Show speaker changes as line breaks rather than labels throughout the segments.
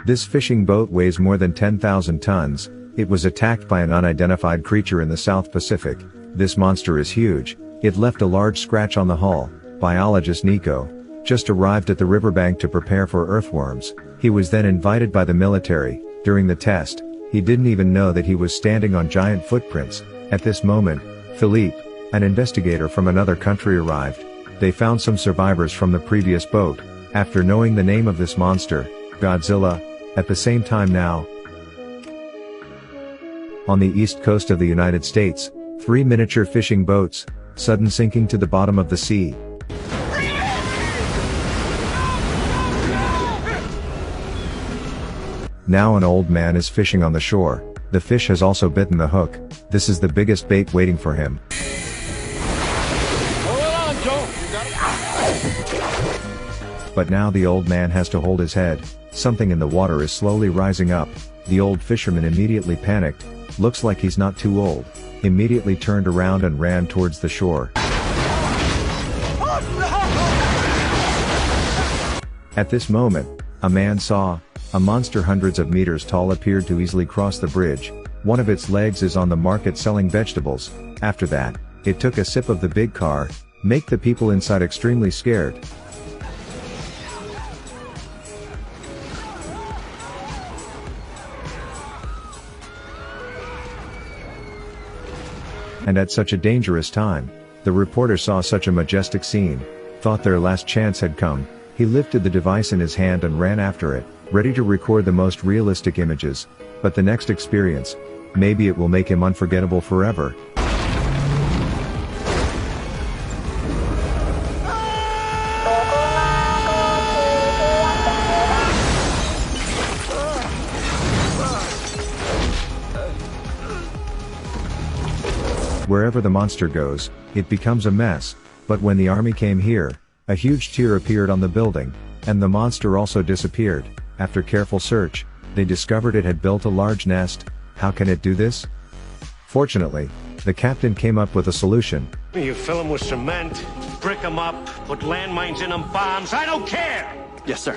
This fishing boat weighs more than 10,000 tons. It was attacked by an unidentified creature in the South Pacific. This monster is huge. It left a large scratch on the hull. Biologist Niko just arrived at the riverbank to prepare for earthworms. He was then invited by the military. During the test, he didn't even know that he was standing on giant footprints. At this moment, Philippe, an investigator from another country, arrived. They found some survivors from the previous boat. After knowing the name of this monster, Godzilla, at the same time now, on the east coast of the United States, 3 miniature fishing boats, sudden sinking to the bottom of the sea. Now an old man is fishing on the shore. The fish has also bitten the hook. This is the biggest bait waiting for him.
Hold on, Joe. You got it.
But now the old man has to hold his head. Something in the water is slowly rising up. The old fisherman immediately panicked. Looks like he's not too old. Immediately turned around and ran towards the shore. At this moment, a man saw a monster hundreds of meters tall appeared to easily cross the bridge. One of its legs is on the market selling vegetables. After that, it took a sip of the big car, make the people inside extremely scared. And at such a dangerous time, the reporter saw such a majestic scene, thought their last chance had come. He lifted the device in his hand and ran after it, ready to record the most realistic images. But the next experience, maybe it will make him unforgettable forever. Wherever the monster goes, it becomes a mess. But when the army came here, a huge tear appeared on the building, and the monster also disappeared. After careful search, they discovered it had built a large nest. How can it do this? Fortunately, the captain came up with a solution.
You fill them with cement, brick them up, put landmines in them, bombs, I don't care!
Yes, sir.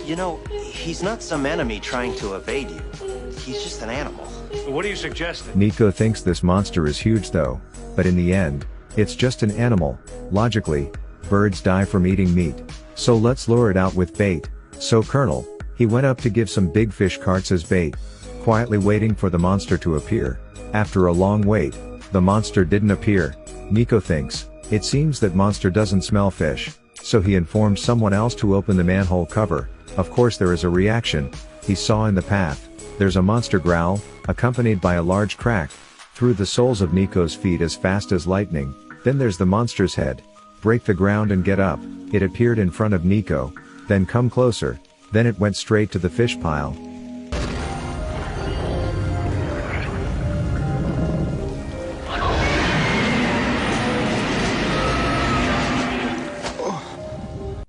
You know, he's not some enemy trying to evade you. He's just an animal.
What are you suggesting?
Niko thinks this monster is huge though, but in the end, it's just an animal. Logically, birds die from eating meat. So let's lure it out with bait. So Colonel, he went up to give some big fish carts as bait, quietly waiting for the monster to appear. After a long wait, the monster didn't appear. Niko thinks, it seems that monster doesn't smell fish, so he informs someone else to open the manhole cover. Of course there is a reaction. He saw in the path, there's a monster growl, accompanied by a large crack, through the soles of Niko's feet as fast as lightning. Then there's the monster's head. Break the ground and get up. It appeared in front of Niko, then come closer, then it went straight to the fish pile.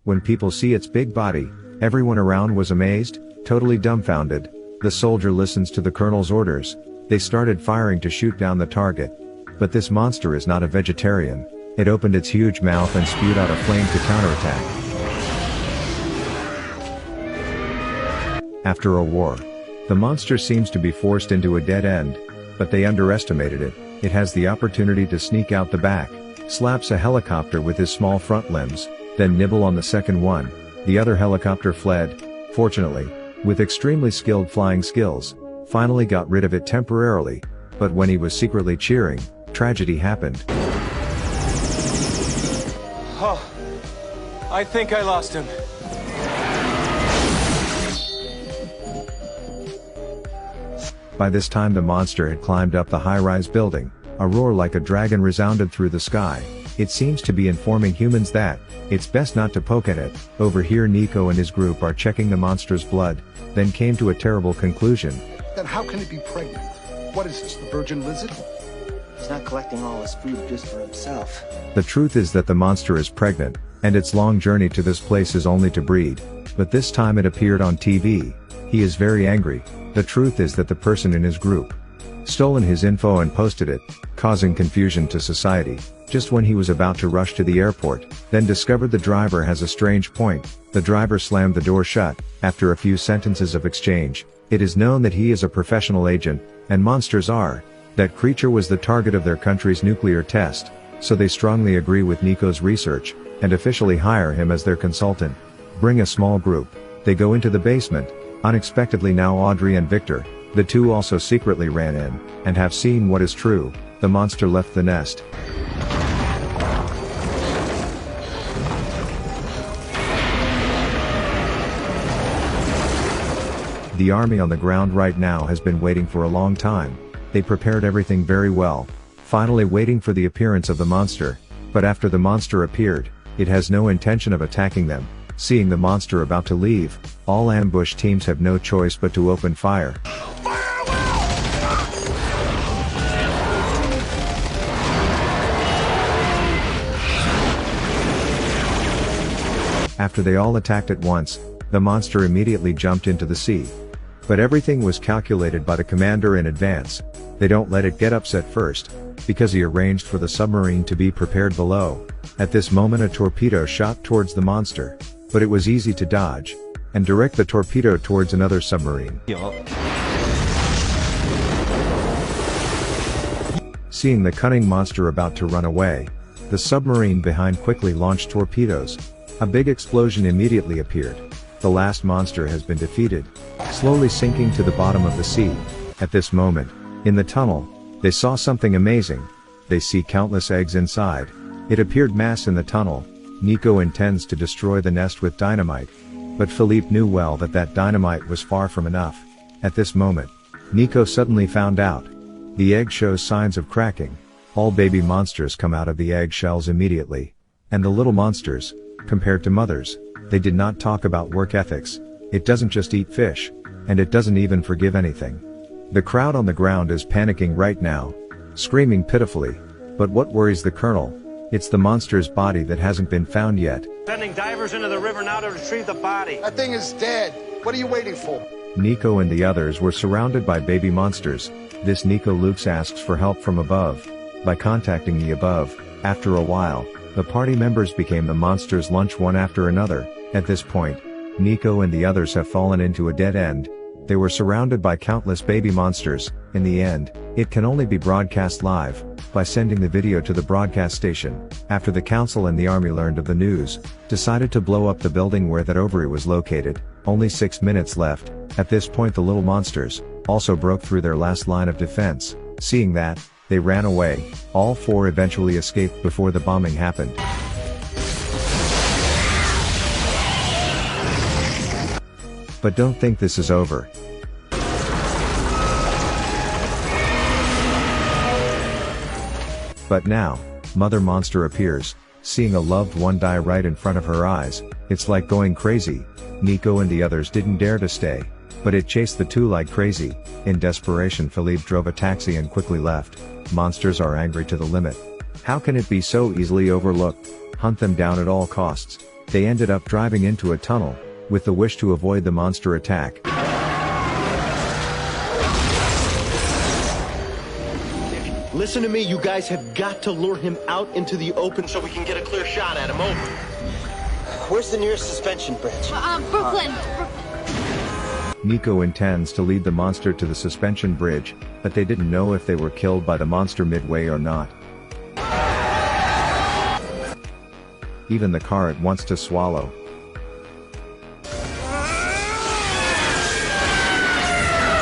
When people see its big body, everyone around was amazed, totally dumbfounded. The soldier listens to the colonel's orders. They started firing to shoot down the target. But this monster is not a vegetarian. It opened its huge mouth and spewed out a flame to counterattack. After a war, the monster seems to be forced into a dead end, but they underestimated it. It has the opportunity to sneak out the back, slaps a helicopter with his small front limbs, then nibble on the second one. The other helicopter fled, fortunately, with extremely skilled flying skills, finally got rid of it temporarily, but when he was secretly cheering, tragedy happened.
Oh, I think I lost him.
By this time the monster had climbed up the high-rise building. A roar like a dragon resounded through the sky. It seems to be informing humans that it's best not to poke at it. Over here Niko and his group are checking the monster's blood, then came to a terrible conclusion.
Then how can it be pregnant? What is this, the virgin lizard?
He's not collecting all his food just for himself.
The truth is that the monster is pregnant, and its long journey to this place is only to breed. But this time it appeared on TV. He is very angry. The truth is that the person in his group stolen his info and posted it, causing confusion to society. just when he was about to rush to the airport, then discovered the driver has a strange point. The driver slammed the door shut. After a few sentences of exchange, it is known that he is a professional agent, and monsters are. That creature was the target of their country's nuclear test, so they strongly agree with Niko's research, and officially hire him as their consultant. Bring a small group. They go into the basement. Unexpectedly now Audrey and Victor, the two also secretly ran in, and have seen what is true. The monster left the nest. The army on the ground right now has been waiting for a long time. They prepared everything very well, finally waiting for the appearance of the monster. But after the monster appeared, it has no intention of attacking them. Seeing the monster about to leave, all ambush teams have no choice but to open fire. After they all attacked at once, the monster immediately jumped into the sea. But everything was calculated by the commander in advance. They don't let it get upset first, because he arranged for the submarine to be prepared below. At this moment a torpedo shot towards the monster, but it was easy to dodge, and direct the torpedo towards another submarine. Seeing the cunning monster about to run away, the submarine behind quickly launched torpedoes. A big explosion immediately appeared. The last monster has been defeated, slowly sinking to the bottom of the sea. At this moment, in the tunnel, they saw something amazing. They see countless eggs inside. It appeared mass in the tunnel. Niko intends to destroy the nest with dynamite. But Philippe knew well that that dynamite was far from enough. At this moment, Niko suddenly found out. The egg shows signs of cracking. All baby monsters come out of the egg shells immediately. And the little monsters, compared to mothers, they did not talk about work ethics. It doesn't just eat fish. And it doesn't even forgive anything. The crowd on the ground is panicking right now, screaming pitifully. But what worries the colonel? It's the monster's body that hasn't been found yet.
Sending divers into the river now to retrieve the body.
That thing is dead. What are you waiting for?
Niko and the others were surrounded by baby monsters. This Niko Lux asks for help from above. By contacting the above, after a while, the party members became the monster's lunch one after another. At this point, Niko and the others have fallen into a dead end. They were surrounded by countless baby monsters. In the end, it can only be broadcast live, by sending the video to the broadcast station. After the council and the army learned of the news, decided to blow up the building where that ovary was located. Only 6 minutes left. At this point the little monsters, also broke through their last line of defense. Seeing that, they ran away. All four eventually escaped before the bombing happened. But don't think this is over. But now, Mother Monster appears, seeing a loved one die right in front of her eyes. It's like going crazy. Niko and the others didn't dare to stay, but it chased the two like crazy. In desperation Philippe drove a taxi and quickly left. Monsters are angry to the limit. How can it be so easily overlooked? Hunt them down at all costs. They ended up driving into a tunnel, with the wish to avoid the monster attack.
Listen to me, you guys have got to lure him out into the open so we can get a clear shot at him. Over.
Where's the nearest suspension bridge?
Brooklyn.
Niko intends to lead the monster to the suspension bridge, but they didn't know if they were killed by the monster midway or not. Even the car it wants to swallow.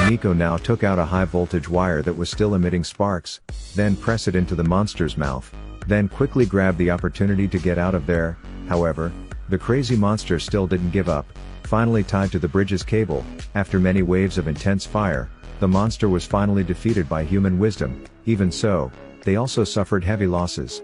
Niko now took out a high voltage wire that was still emitting sparks, then press it into the monster's mouth, then quickly grab the opportunity to get out of there. However, the crazy monster still didn't give up. Finally tied to the bridge's cable, after many waves of intense fire, the monster was finally defeated by human wisdom. Even so, they also suffered heavy losses.